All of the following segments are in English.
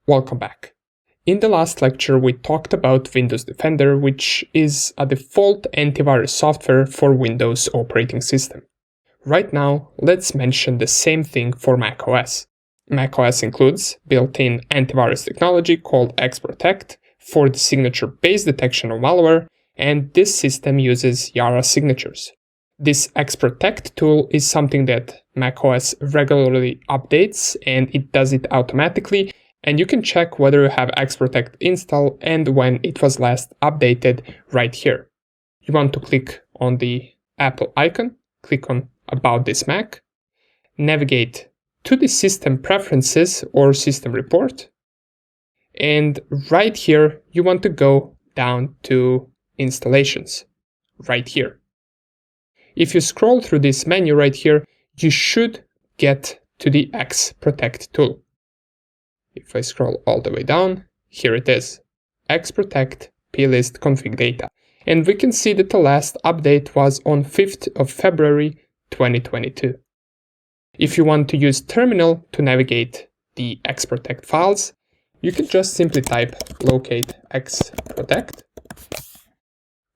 Welcome back. In the last lecture, we talked about Windows Defender, which is a default antivirus software for Windows operating system. Right now, let's mention the same thing for macOS. macOS includes built-in antivirus technology called Xprotect for the signature-based detection of malware, and this system uses Yara signatures. This Xprotect tool is something that macOS regularly updates, and it does it automatically. And you can check whether you have Xprotect installed and when it was last updated right here. You want to click on the Apple icon, click on About this Mac, navigate to the System Preferences or System Report, and right here you want to go down to Installations, right here. If you scroll through this menu right here, you should get to the Xprotect tool. If I scroll all the way down, here it is, Xprotect plist config data. And we can see that the last update was on 5th of February 2022. If you want to use terminal to navigate the Xprotect files, you can just simply type locate Xprotect.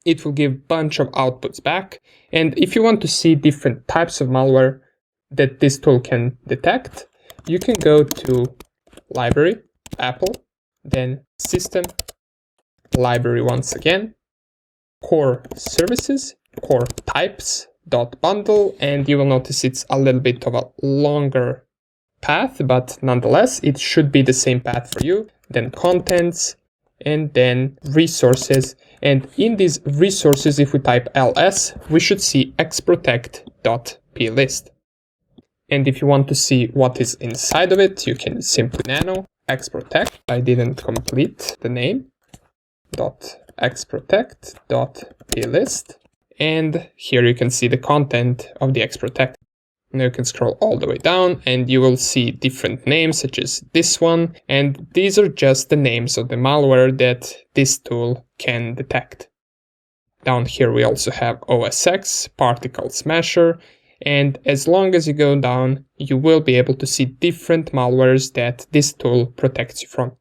It will give a bunch of outputs back. And if you want to see different types of malware that this tool can detect, you can go to Library, Apple, then System, Library once again, Core Services, Core Types, .bundle, and you will notice it's a little bit of a longer path, but nonetheless, it should be the same path for you. Then Contents, and then Resources. And in these resources, if we type ls, we should see xprotect.plist. And if you want to see what is inside of it, you can simply nano xprotect. I didn't complete the name. .xprotect.plist. And here you can see the content of the Xprotect. Now you can scroll all the way down and you will see different names such as this one. And these are just the names of the malware that this tool can detect. Down here we also have OS X, Particle Smasher. And as long as you go down, you will be able to see different malwares that this tool protects you from.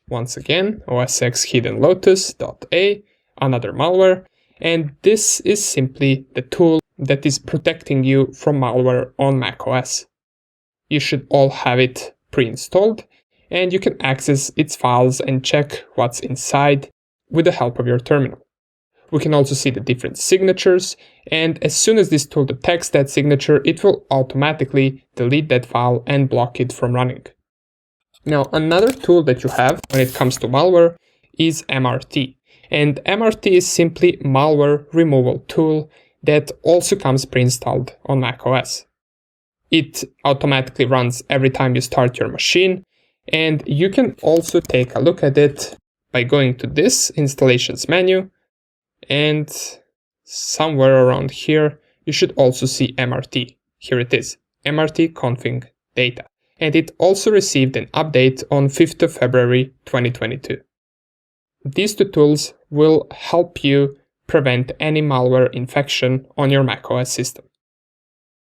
Once again, OS X Hidden Lotus.a, another malware, and this is simply the tool that is protecting you from malware on macOS. You should all have it pre-installed, and you can access its files and check what's inside with the help of your terminal. We can also see the different signatures, and as soon as this tool detects that signature, it will automatically delete that file and block it from running. Now, another tool that you have when it comes to malware is MRT. And MRT is simply malware removal tool that also comes pre-installed on macOS. It automatically runs every time you start your machine, and you can also take a look at it by going to this installations menu. And somewhere around here, you should also see MRT. Here it is, MRT config data. And it also received an update on 5th of February 2022. These two tools will help you prevent any malware infection on your macOS system.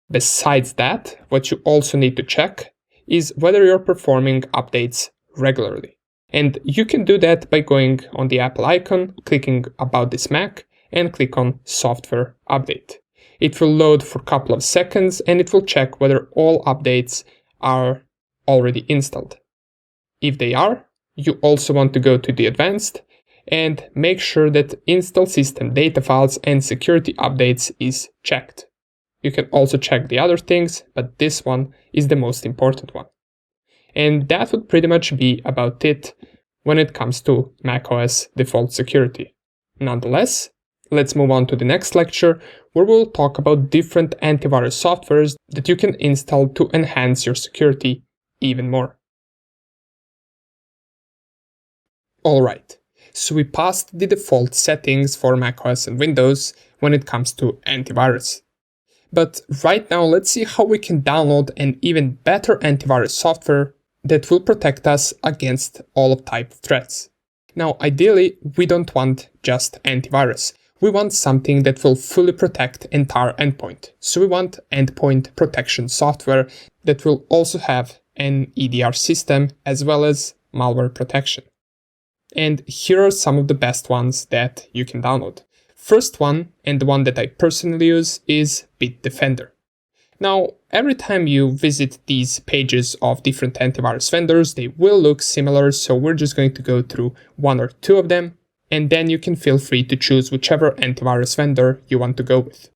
Besides that, what you also need to check is whether you're performing updates regularly. And you can do that by going on the Apple icon, clicking About this Mac, and click on Software Update. It will load for a couple of seconds and it will check whether all updates are already installed. If they are, you also want to go to the Advanced and make sure that Install System Data Files and Security Updates is checked. You can also check the other things, but this one is the most important one. And that would pretty much be about it when it comes to macOS default security. Nonetheless, let's move on to the next lecture where we'll talk about different antivirus softwares that you can install to enhance your security even more. Alright, so we passed the default settings for macOS and Windows when it comes to antivirus. But right now, let's see how we can download an even better antivirus software that will protect us against all type of threats. Now, ideally, we don't want just antivirus. We want something that will fully protect entire endpoint. So we want endpoint protection software that will also have an EDR system, as well as malware protection. And here are some of the best ones that you can download. First one, and the one that I personally use, is Bitdefender. Now, every time you visit these pages of different antivirus vendors, they will look similar, so we're just going to go through one or two of them, and then you can feel free to choose whichever antivirus vendor you want to go with.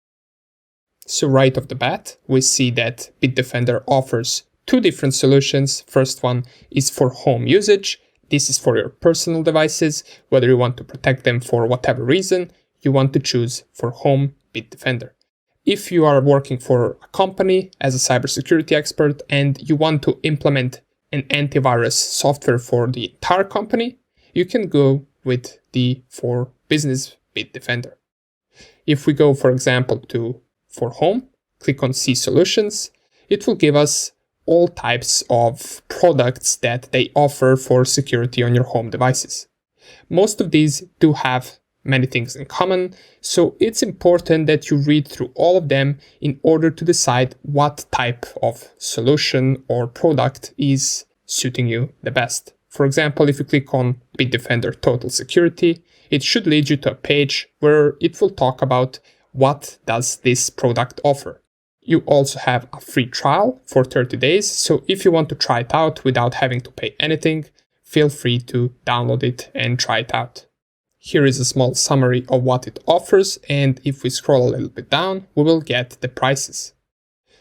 So right off the bat, we see that Bitdefender offers two different solutions. First one is for home usage. This is for your personal devices, whether you want to protect them for whatever reason, you want to choose for home Bitdefender. If you are working for a company as a cybersecurity expert and you want to implement an antivirus software for the entire company, you can go with the for business Bitdefender. If we go, for example, to for home, click on See Solutions, it will give us all types of products that they offer for security on your home devices. Most of these do have many things in common, so it's important that you read through all of them in order to decide what type of solution or product is suiting you the best. For example, if you click on Bitdefender Total Security, it should lead you to a page where it will talk about what does this product offer. You also have a free trial for 30 days, so if you want to try it out without having to pay anything, feel free to download it and try it out. Here is a small summary of what it offers, and if we scroll a little bit down, we will get the prices.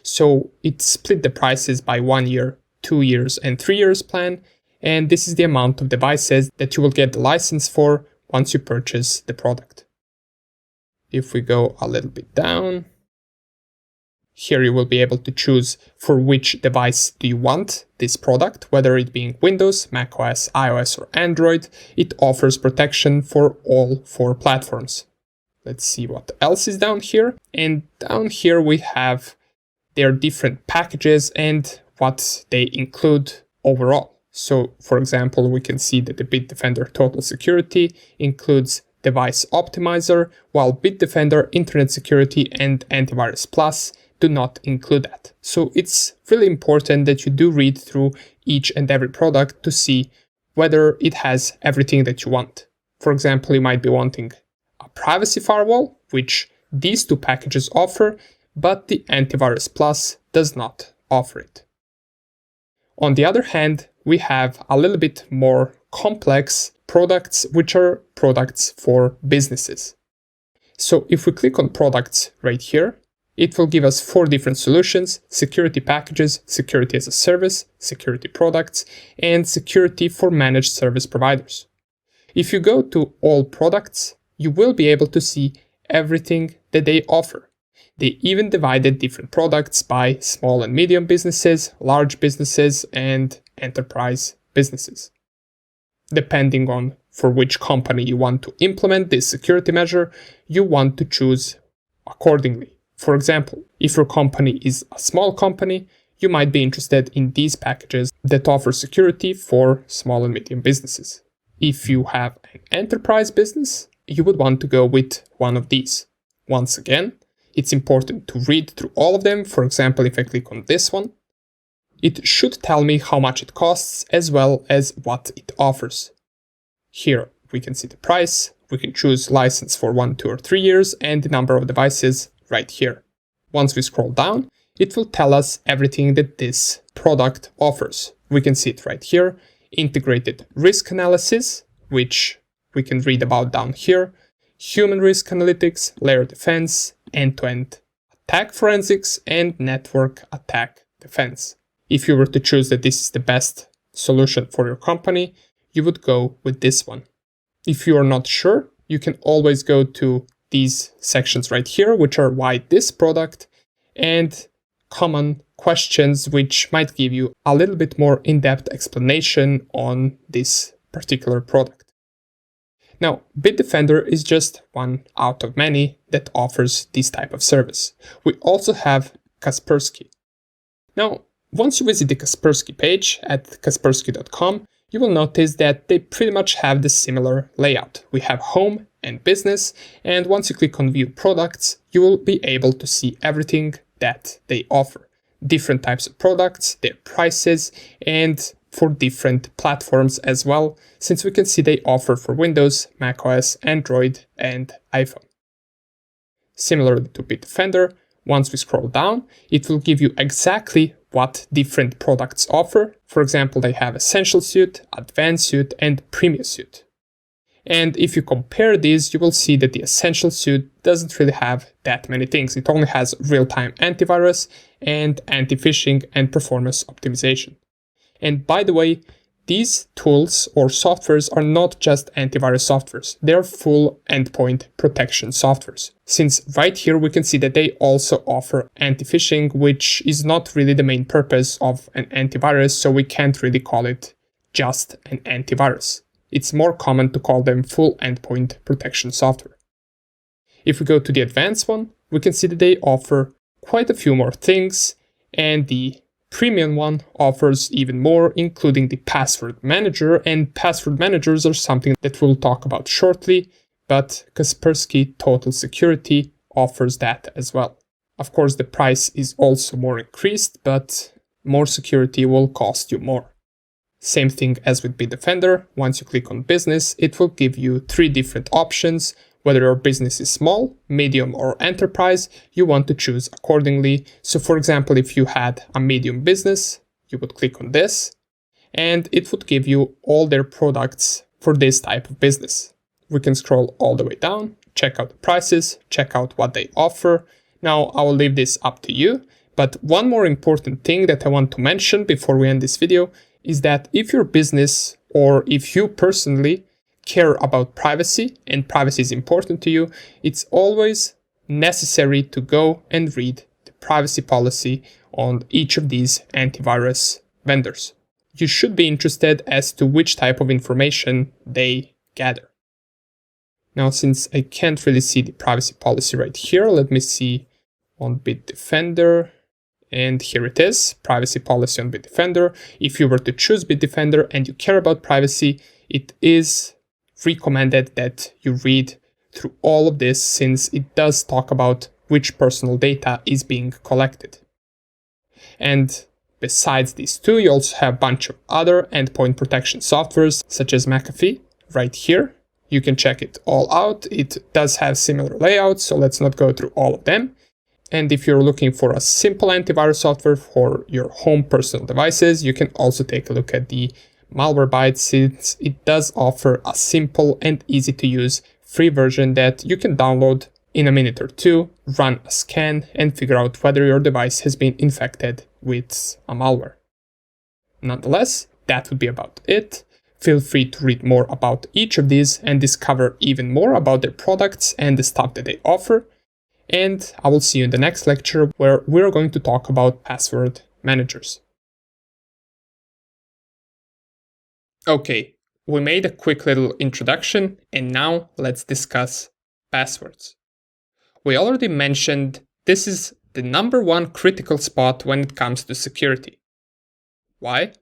So it split the prices by 1 year, 2 years, and 3 years plan, and this is the amount of devices that you will get the license for once you purchase the product. If we go a little bit down, here you will be able to choose for which device do you want this product, whether it being Windows, macOS, iOS, or Android. It offers protection for all 4 platforms. Let's see what else is down here. And down here we have their different packages and what they include overall. So for example, we can see that the Bitdefender Total Security includes Device Optimizer, while Bitdefender Internet Security and Antivirus Plus do not include that. So it's really important that you do read through each and every product to see whether it has everything that you want. For example, you might be wanting a privacy firewall, which these 2 packages offer, but the Antivirus Plus does not offer it. On the other hand, we have a little bit more complex products, which are products for businesses. So if we click on products right here, it will give us 4 different solutions: security packages, security as a service, security products, and security for managed service providers. If you go to all products, you will be able to see everything that they offer. They even divided different products by small and medium businesses, large businesses, and enterprise businesses. Depending on for which company you want to implement this security measure, you want to choose accordingly. For example, if your company is a small company, you might be interested in these packages that offer security for small and medium businesses. If you have an enterprise business, you would want to go with one of these. Once again, it's important to read through all of them. For example, if I click on this one, it should tell me how much it costs as well as what it offers. Here we can see the price, we can choose license for 1, 2, or 3 years, and the number of devices right here. Once we scroll down, it will tell us everything that this product offers. We can see it right here: integrated risk analysis, which we can read about down here, human risk analytics, layer defense, end-to-end attack forensics, and network attack defense. If you were to choose that this is the best solution for your company, you would go with this one. If you are not sure, you can always go to these sections right here, which are why this product, and common questions, which might give you a little bit more in-depth explanation on this particular product. Now, Bitdefender is just one out of many that offers this type of service. We also have Kaspersky. Now, once you visit the Kaspersky page at kaspersky.com, you will notice that they pretty much have the similar layout. We have home and business, and once you click on view products, you will be able to see everything that they offer. different types of products, their prices, and for different platforms as well, since we can see they offer for Windows, macOS, Android, and iPhone. Similarly to Bitdefender, once we scroll down, it will give you exactly what different products offer. For example, they have Essential Suite, Advanced Suite, and Premium Suite. And if you compare these, you will see that the Essential Suite doesn't really have that many things. It only has real-time antivirus and anti-phishing and performance optimization. And by the way, these tools or softwares are not just antivirus softwares, they're full endpoint protection softwares. Since right here we can see that they also offer anti-phishing, which is not really the main purpose of an antivirus, so we can't really call it just an antivirus. It's more common to call them full endpoint protection software. If we go to the advanced one, we can see that they offer quite a few more things, and the premium one offers even more, including the password manager, and password managers are something that we'll talk about shortly, but Kaspersky Total Security offers that as well. Of course, the price is also more increased, but more security will cost you more. Same thing as with Bitdefender. Once you click on business, it will give you 3 different options. Whether your business is small, medium, or enterprise, you want to choose accordingly. So for example, if you had a medium business, you would click on this, and it would give you all their products for this type of business. We can scroll all the way down, check out the prices, check out what they offer. Now I will leave this up to you, but one more important thing that I want to mention before we end this video is that if your business or if you personally care about privacy and privacy is important to you, it's always necessary to go and read the privacy policy on each of these antivirus vendors. You should be interested as to which type of information they gather. Now, since I can't really see the privacy policy right here, let me see on Bitdefender. And here it is, privacy policy on Bitdefender. If you were to choose Bitdefender and you care about privacy, it is recommended that you read through all of this, since it does talk about which personal data is being collected. And besides these two, you also have a bunch of other endpoint protection softwares, such as McAfree, right here. You can check it all out. It does have similar layouts, so let's not go through all of them. And if you're looking for a simple antivirus software for your home personal devices, you can also take a look at the malwarebytes, since it does offer a simple and easy to use free version that you can download in a minute or two, run a scan, and figure out whether your device has been infected with a malware. Nonetheless, that would be about it. Feel free to read more about each of these and discover even more about their products and the stuff that they offer. And I will see you in the next lecture, where we're going to talk about password managers. Okay, we made a quick little introduction, and now let's discuss passwords. We already mentioned this is the #1 critical spot when it comes to security. Why?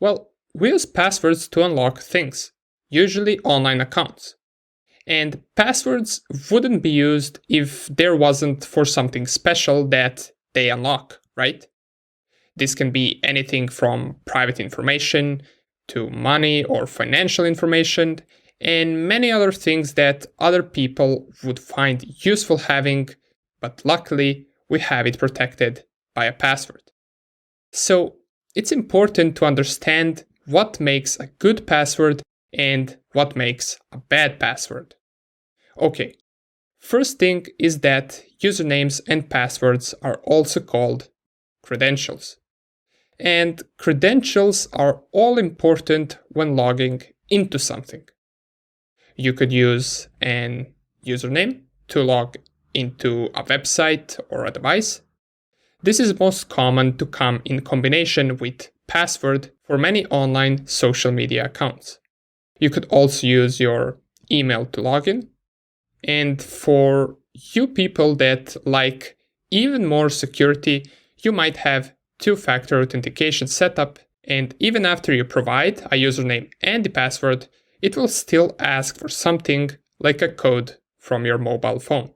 Well, we use passwords to unlock things, usually online accounts. And passwords wouldn't be used if there wasn't for something special that they unlock, right? This can be anything from private information to money or financial information, and many other things that other people would find useful having, but luckily we have it protected by a password. So it's important to understand what makes a good password and what makes a bad password. Okay, first thing is that usernames and passwords are also called credentials. And credentials are all important when logging into something. You could use an username to log into a website or a device. This is most common to come in combination with password for many online social media accounts. You could also use your email to log in. And for you people that like even more security, you might have two-factor authentication setup, and even after you provide a username and the password, it will still ask for something like a code from your mobile phone.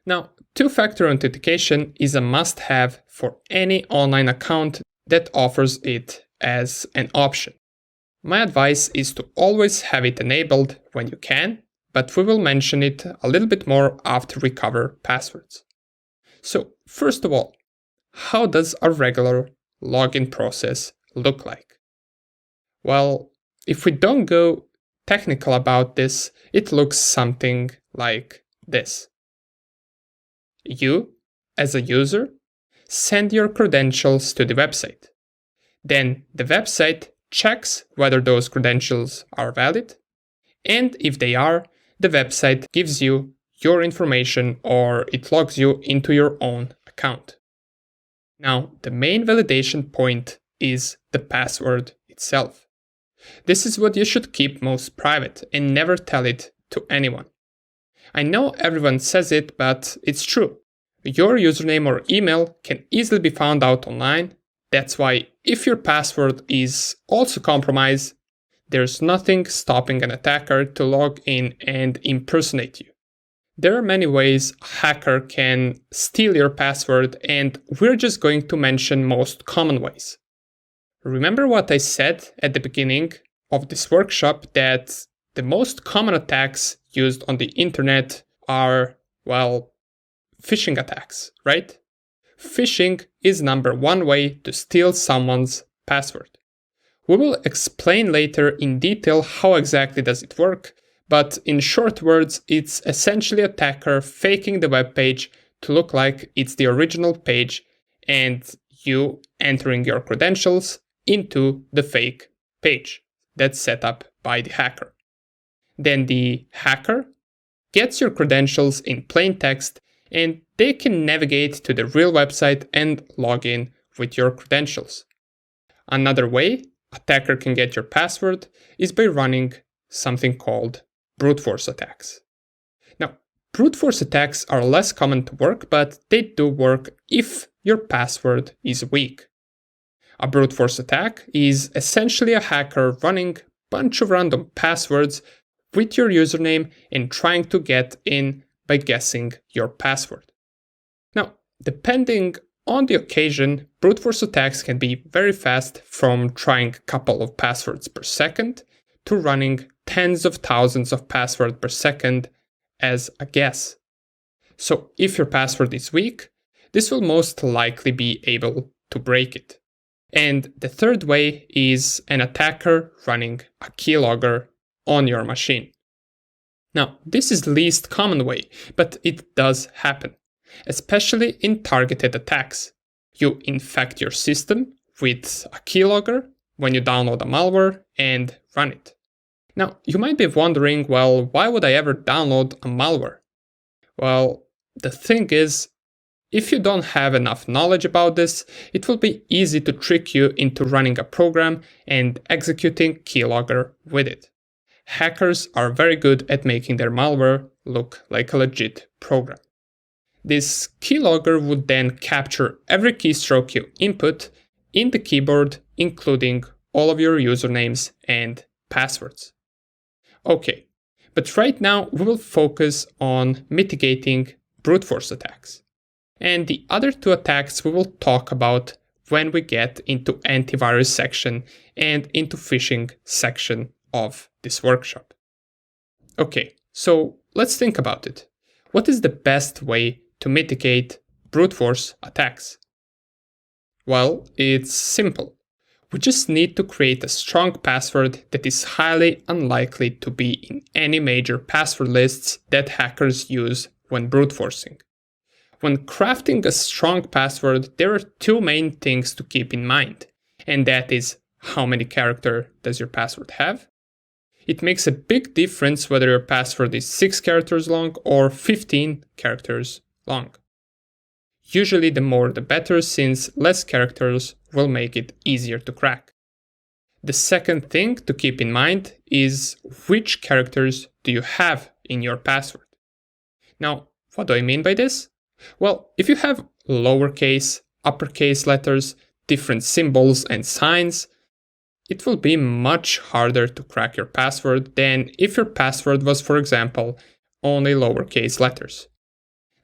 Now, Two-factor authentication is a must-have for any online account that offers it as an option. My advice is to always have it enabled when you can, but we will mention it a little bit more after we cover passwords. So, first of all, how does a regular login process look like? Well, if we don't go technical about this, it looks something like this. You, as a user, send your credentials to the website. Then the website checks whether those credentials are valid, and if they are, the website gives you your information or it logs you into your own account. Now, the main validation point is the password itself. This is what you should keep most private and never tell it to anyone. I know everyone says it, but it's true. Your username or email can easily be found out online. That's why if your password is also compromised, there's nothing stopping an attacker to log in and impersonate you. There are many ways a hacker can steal your password, and we're just going to mention most common ways. Remember what I said at the beginning of this workshop, that the most common attacks used on the internet are, well, phishing attacks, right? Phishing is number one way to steal someone's password. We will explain later in detail how exactly does it work, but in short words, it's essentially an attacker faking the web page to look like it's the original page and you entering your credentials into the fake page that's set up by the hacker. Then the hacker gets your credentials in plain text and they can navigate to the real website and log in with your credentials. Another way attacker can get your password is by running something called brute force attacks. Now, brute force attacks are less common to work, but they do work if your password is weak. A brute force attack is essentially a hacker running a bunch of random passwords with your username and trying to get in by guessing your password. Now, depending on the occasion, brute force attacks can be very fast, from trying a couple of passwords per second to running tens of thousands of passwords per second as a guess. So if your password is weak, this will most likely be able to break it. And the third way is an attacker running a keylogger on your machine. Now, this is the least common way, but it does happen, especially in targeted attacks. You infect your system with a keylogger when you download a malware and run it. Now, you might be wondering, well, why would I ever download a malware? Well, the thing is, if you don't have enough knowledge about this, it will be easy to trick you into running a program and executing keylogger with it. Hackers are very good at making their malware look like a legit program. This keylogger would then capture every keystroke you input in the keyboard, including all of your usernames and passwords. Okay, but right now we will focus on mitigating brute force attacks. And the other two attacks we will talk about when we get into antivirus section and into phishing section of this workshop. Okay, so let's think about it. What is the best way to mitigate brute force attacks? Well, it's simple. We just need to create a strong password that is highly unlikely to be in any major password lists that hackers use when brute forcing. When crafting a strong password, there are two main things to keep in mind, and that is how many characters does your password have? It makes a big difference whether your password is 6 characters long or 15 characters long. Usually the more the better, since less characters will make it easier to crack. The second thing to keep in mind is which characters do you have in your password. Now, what do I mean by this? Well, if you have lowercase, uppercase letters, different symbols and signs, it will be much harder to crack your password than if your password was, for example, only lowercase letters.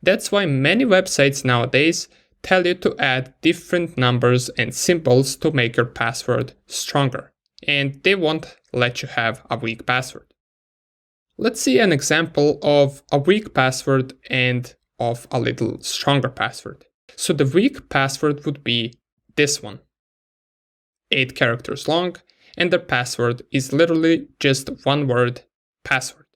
That's why many websites nowadays tell you to add different numbers and symbols to make your password stronger, and they won't let you have a weak password. Let's see an example of a weak password and of a little stronger password. So the weak password would be this one, 8 characters long, and the password is literally just one word, password.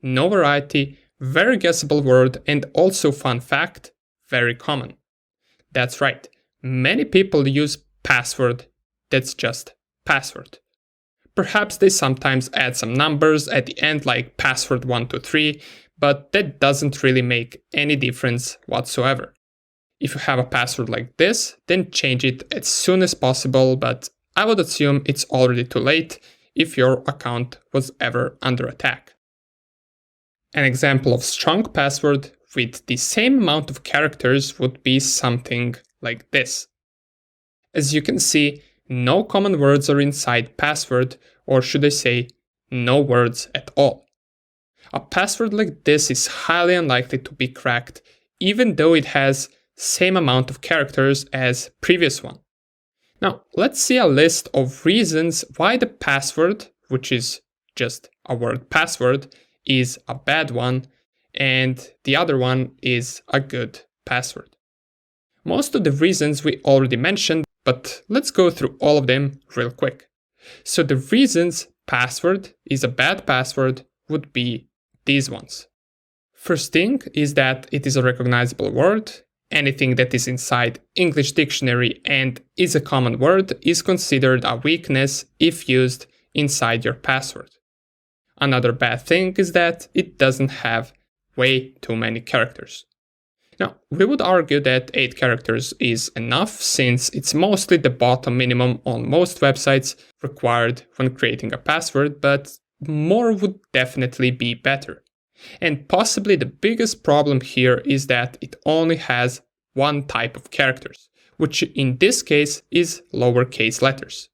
No variety, very guessable word, and also fun fact, very common. That's right, many people use password that's just password. Perhaps they sometimes add some numbers at the end like password 123, but that doesn't really make any difference whatsoever. If you have a password like this, then change it as soon as possible, but I would assume it's already too late if your account was ever under attack. An example of strong password with the same amount of characters would be something like this. As you can see, no common words are inside password, or should I say, no words at all. A password like this is highly unlikely to be cracked, even though it has same amount of characters as previous one. Now, let's see a list of reasons why the password, which is just a word password, is a bad one, and the other one is a good password. Most of the reasons we already mentioned, but let's go through all of them real quick. So the reasons password is a bad password would be these ones. First thing is that it is a recognizable word. Anything that is inside English dictionary and is a common word is considered a weakness if used inside your password. Another bad thing is that it doesn't have way too many characters. Now, we would argue that 8 characters is enough since it's mostly the bottom minimum on most websites required when creating a password, but more would definitely be better. And possibly the biggest problem here is that it only has one type of characters, which in this case is lowercase letters.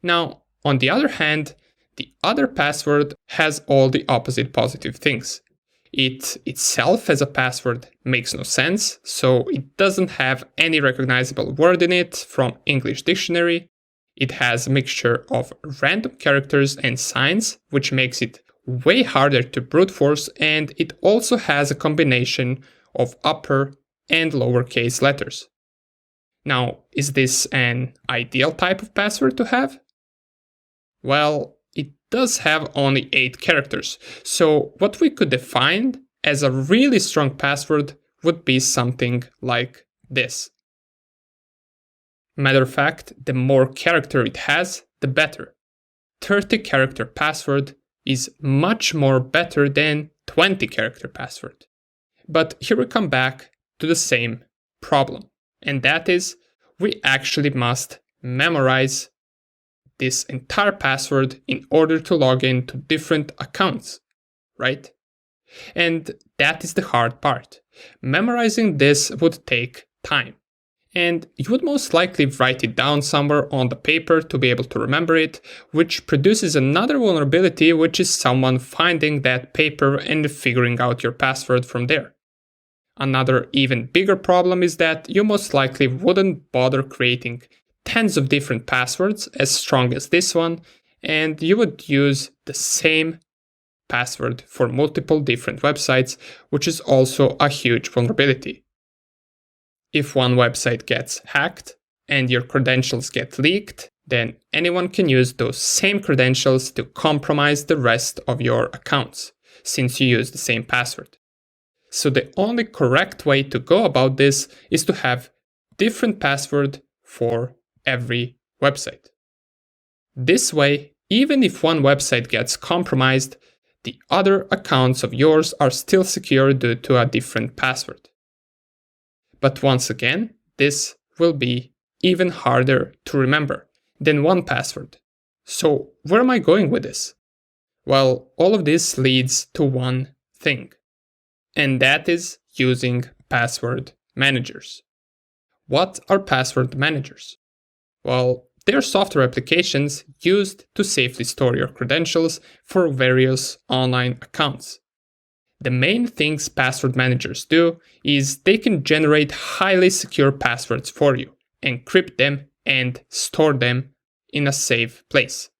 Now, on the other hand, the other password has all the opposite positive things. It itself as a password makes no sense, so it doesn't have any recognizable word in it from English dictionary. It has a mixture of random characters and signs, which makes it way harder to brute force, and it also has a combination of upper and lowercase letters. Now, is this an ideal type of password to have? Well, it does have only 8 characters, so what we could define as a really strong password would be something like this. Matter of fact, the more character it has, the better. 30 character password is much more better than 20 character password. But here we come back to the same problem, and that is we actually must memorize this entire password in order to log in to different accounts, right? And that is the hard part. Memorizing this would take time. And you would most likely write it down somewhere on the paper to be able to remember it, which produces another vulnerability, which is someone finding that paper and figuring out your password from there. Another even bigger problem is that you most likely wouldn't bother creating tens of different passwords as strong as this one, and you would use the same password for multiple different websites, which is also a huge vulnerability. If one website gets hacked and your credentials get leaked, then anyone can use those same credentials to compromise the rest of your accounts, since you use the same password. So the only correct way to go about this is to have different password for every website. This way, even if one website gets compromised, the other accounts of yours are still secure due to a different password. But once again, this will be even harder to remember than one password. So where am I going with this? Well, all of this leads to one thing, and that is using password managers. What are password managers? Well, they're software applications used to safely store your credentials for various online accounts. The main things password managers do is they can generate highly secure passwords for you, encrypt them, and store them in a safe place.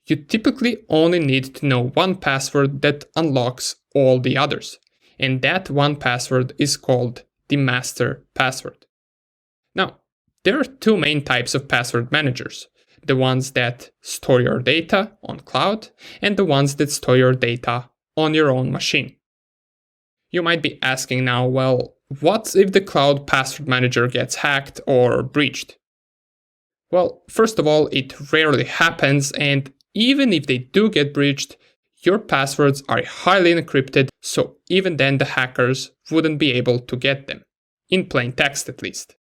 You typically only need to know one password that unlocks all the others, and that one password is called the master password. Now, there are two main types of password managers: the ones that store your data on cloud and the ones that store your data on your own machine. You might be asking now, well, what if the cloud password manager gets hacked or breached? Well, first of all, it rarely happens, and even if they do get breached, your passwords are highly encrypted, so even then the hackers wouldn't be able to get them, in plain text at least.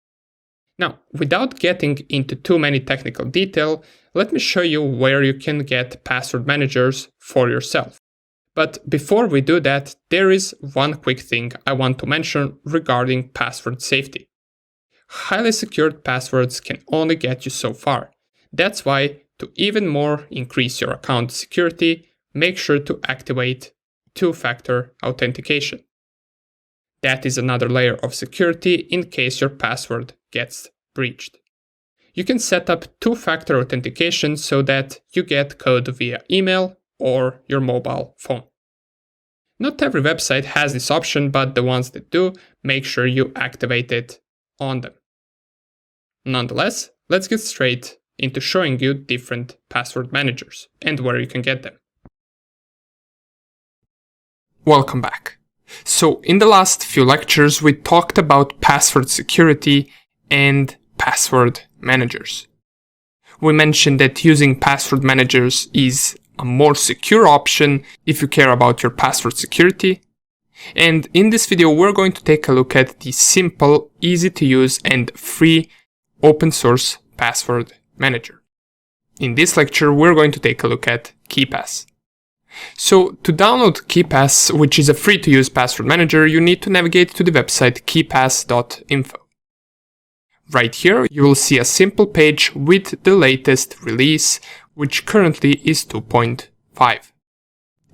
Now, without getting into too many technical detail, let me show you where you can get password managers for yourself. But before we do that, there is one quick thing I want to mention regarding password safety. Highly secured passwords can only get you so far. That's why, to even more increase your account security, make sure to activate two-factor authentication. That is another layer of security in case your password gets breached. You can set up two-factor authentication so that you get code via email or your mobile phone. Not every website has this option, but the ones that do, make sure you activate it on them. Nonetheless, let's get straight into showing you different password managers and where you can get them. Welcome back. So in the last few lectures, we talked about password security and password managers. We mentioned that using password managers is a more secure option if you care about your password security. And in this video, we're going to take a look at the simple, easy to use and free open source password manager. In this lecture, we're going to take a look at KeePass. So to download KeePass, which is a free to use password manager, you need to navigate to the website keepass.info. Right here, you will see a simple page with the latest release, which currently is 2.5.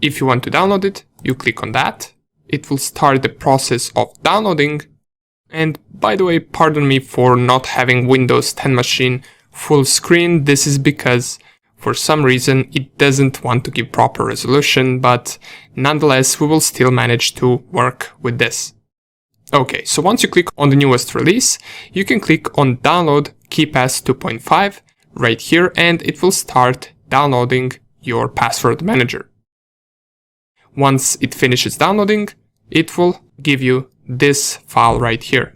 If you want to download it, you click on that. It will start the process of downloading. And by the way, pardon me for not having Windows 10 machine full screen. This is because for some reason it doesn't want to give proper resolution, but nonetheless, we will still manage to work with this. Okay, so once you click on the newest release, you can click on download KeePass 2.5 right here, and it will start downloading your password manager. Once it finishes downloading, it will give you this file right here.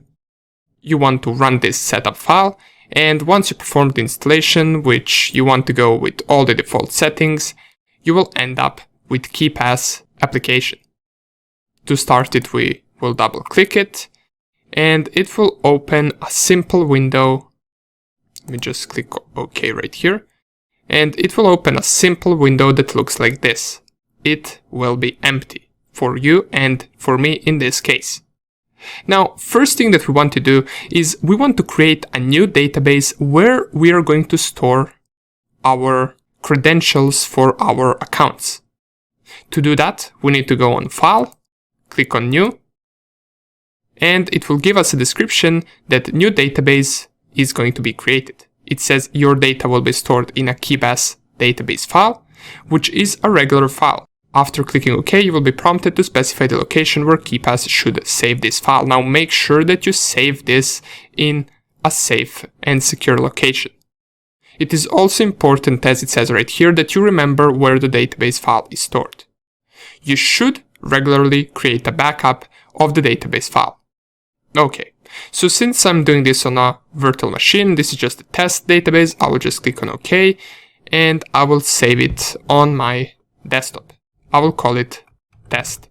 You want to run this setup file, and once you perform the installation, which you want to go with all the default settings, you will end up with KeePass application. To start it, we will double click it, and it will open a simple window. Let me just click OK right here, and it will open a simple window that looks like this. It will be empty for you and for me in this case. Now, first thing that we want to do is we want to create a new database where we are going to store our credentials for our accounts. To do that, we need to go on File, click on New, and it will give us a description that new database is going to be created. It says your data will be stored in a KeePass database file, which is a regular file. After clicking OK, you will be prompted to specify the location where KeePass should save this file. Now make sure that you save this in a safe and secure location. It is also important, as it says right here, that you remember where the database file is stored. You should regularly create a backup of the database file. Okay, so since I'm doing this on a virtual machine, this is just a test database, I will just click on OK, and I will save it on my desktop. I will call it test.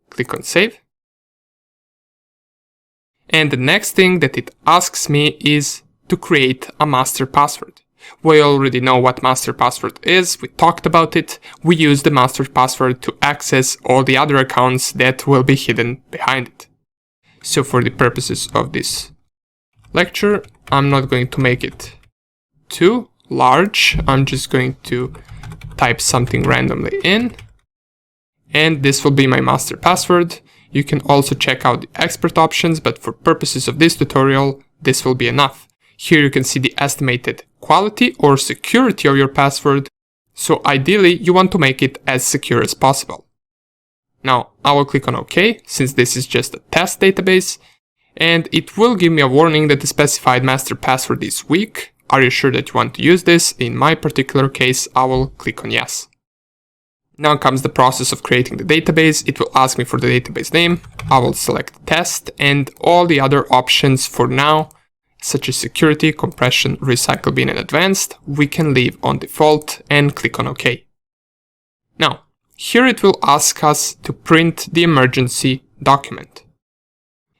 Click on save. And the next thing that it asks me is to create a master password. We already know what master password is, we talked about it. We use the master password to access all the other accounts that will be hidden behind it. So for the purposes of this lecture, I'm not going to make it too large. I'm just going to type something randomly in. and this will be my master password. You can also check out the expert options, but for purposes of this tutorial, this will be enough. Here you can see the estimated quality or security of your password. So ideally, you want to make it as secure as possible. Now, I will click on OK, since this is just a test database, and it will give me a warning that the specified master password is weak. Are you sure that you want to use this? In my particular case, I will click on yes. Now comes the process of creating the database. It will ask me for the database name. I will select test, and all the other options for now, such as security, compression, recycle bin, and advanced, we can leave on default and click on OK. Now, here it will ask us to print the emergency document.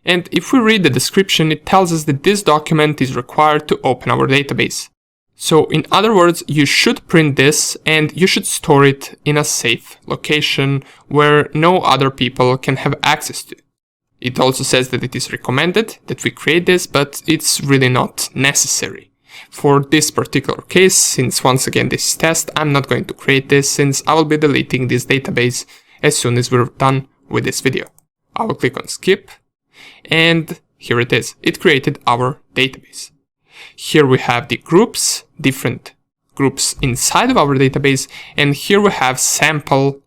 And if we read the description, it tells us that this document is required to open our database. So in other words, you should print this and you should store it in a safe location where no other people can have access to. It also says that it is recommended that we create this, but it's really not necessary. For this particular case, since once again this is test, I'm not going to create this since I will be deleting this database as soon as we're done with this video. I will click on skip, and here it is. It created our database. Here we have the groups, different groups inside of our database, and here we have sample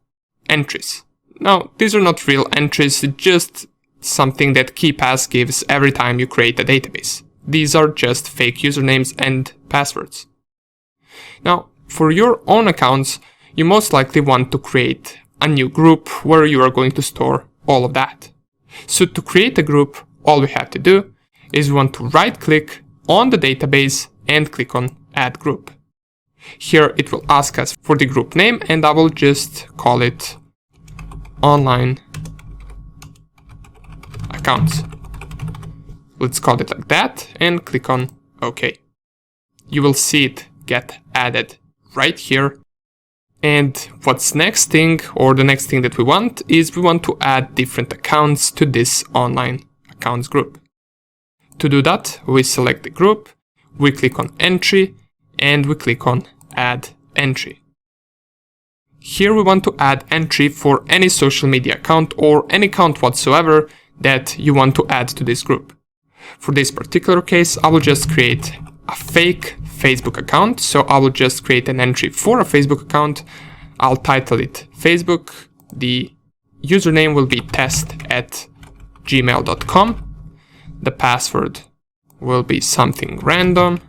entries. Now, these are not real entries, just something that keepass gives every time you create a database. These are just fake usernames and passwords. Now, for your own accounts, you most likely want to create a new group where you are going to store all of that. So to create a group, all we have to do is we want to right-click on the database and click on Add Group. Here it will ask us for the group name, and I will just call it Online Accounts. Let's call it like that and click on OK. You will see it get added right here. And what's next thing, or the next thing that we want, is we want to add different accounts to this online accounts group. To do that, we select the group, we click on entry, and we click on add entry. Here we want to add entry for any social media account or any account whatsoever that you want to add to this group. For this particular case, I will just create a fake Facebook account. So I will just create an entry for a Facebook account. I'll title it Facebook. The username will be test@gmail.com. The password will be something random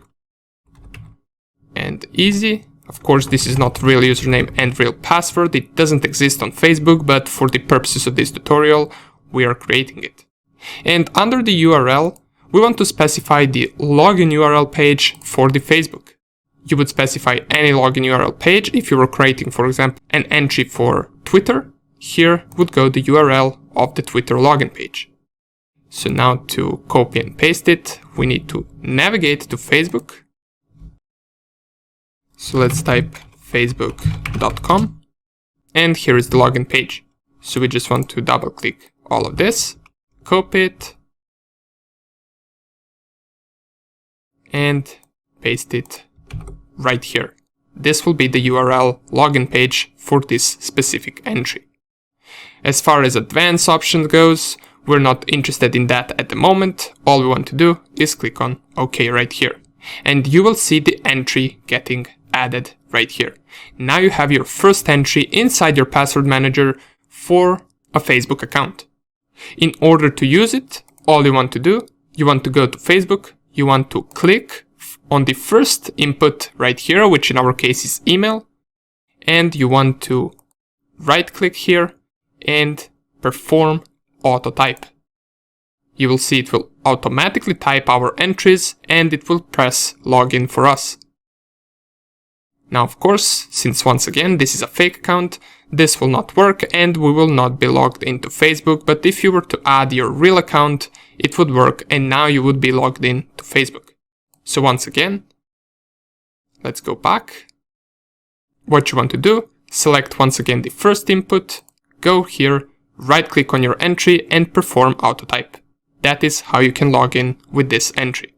and easy. Of course, this is not real username and real password. It doesn't exist on Facebook, but for the purposes of this tutorial, we are creating it. And under the URL, we want to specify the login URL page for the Facebook. You would specify any login URL page. If you were creating, for example, an entry for Twitter, here would go the URL of the Twitter login page. So now to copy and paste it, we need to navigate to Facebook. So let's type facebook.com, and here is the login page. So we just want to double click all of this, copy it, and paste it right here. This will be the URL login page for this specific entry. As far as advanced option goes, we're not interested in that at the moment. All we want to do is click on OK right here. And you will see the entry getting added right here. Now you have your first entry inside your password manager for a Facebook account. In order to use it, all you want to do, you want to go to Facebook, you want to click on the first input right here, which in our case is email, and you want to right click here and perform auto type. You will see it will automatically type our entries and it will press login for us. Now, of course, since once again this is a fake account, this will not work and we will not be logged into Facebook, but if you were to add your real account, it would work and now you would be logged in to Facebook. So once again, let's go back. What you want to do, select once again the first input, go here, right click on your entry and perform auto type. That is how you can log in with this entry.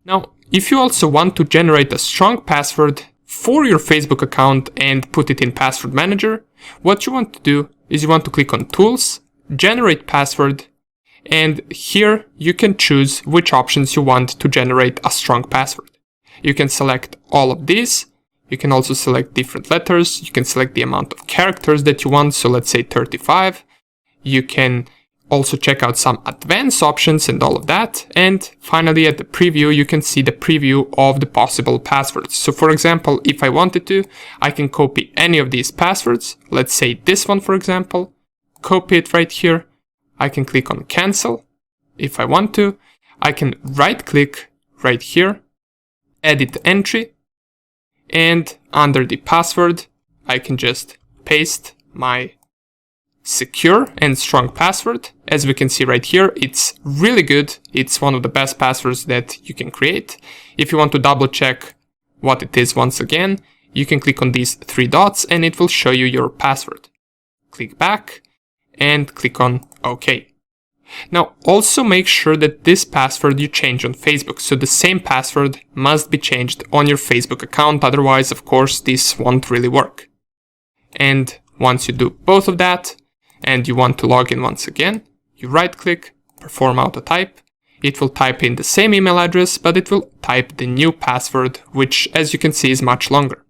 Now, if you also want to generate a strong password for your Facebook account and put it in Password Manager, what you want to do is you want to click on Tools, Generate Password, and here you can choose which options you want to generate a strong password. You can select all of these. You can also select different letters. You can select the amount of characters that you want, so let's say 35. You can also check out some advanced options and all of that. And finally, at the preview, you can see the preview of the possible passwords. So for example, if I wanted to, I can copy any of these passwords. Let's say this one, for example, copy it right here. I can click on Cancel. If I want to, I can right click right here, Edit Entry, and under the password, I can just paste my secure and strong password. As we can see right here, it's really good. It's one of the best passwords that you can create. If you want to double check what it is once again, you can click on these three dots and it will show you your password. Click back and click on OK. Now also make sure that this password you change on Facebook. So the same password must be changed on your Facebook account. Otherwise, of course, this won't really work. And once you do both of that, and you want to log in once again, you right click, perform auto type. It will type in the same email address, but it will type the new password, which as you can see is much longer.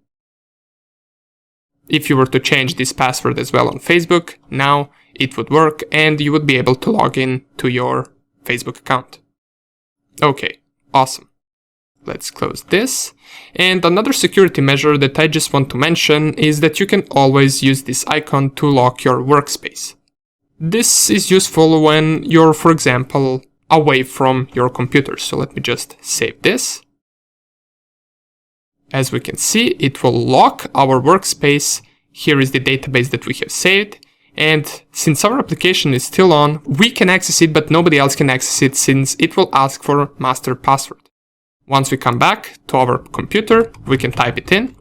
If you were to change this password as well on Facebook, now it would work and you would be able to log in to your Facebook account. Okay, awesome. Let's close this. And another security measure that I just want to mention is that you can always use this icon to lock your workspace. This is useful when you're, for example, away from your computer. So let me just save this. As we can see, it will lock our workspace. Here is the database that we have saved. And since our application is still on, we can access it, but nobody else can access it since it will ask for master password. Once we come back to our computer, we can type it in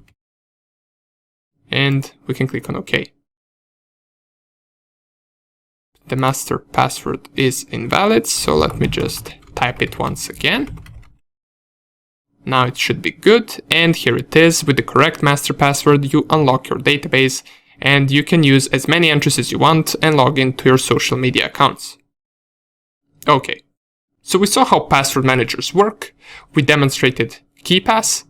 and we can click on OK. The master password is invalid, so let me just type it once again. Now it should be good, and here it is. With the correct master password, you unlock your database and you can use as many entries as you want and log into your social media accounts. Okay. So we saw how password managers work, we demonstrated keepass,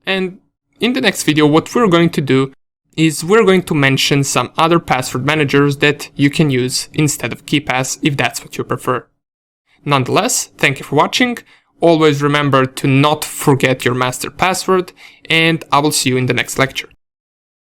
and in the next video what we're going to do is we're going to mention some other password managers that you can use instead of keepass if that's what you prefer. Nonetheless, thank you for watching, always remember to not forget your master password, and I will see you in the next lecture.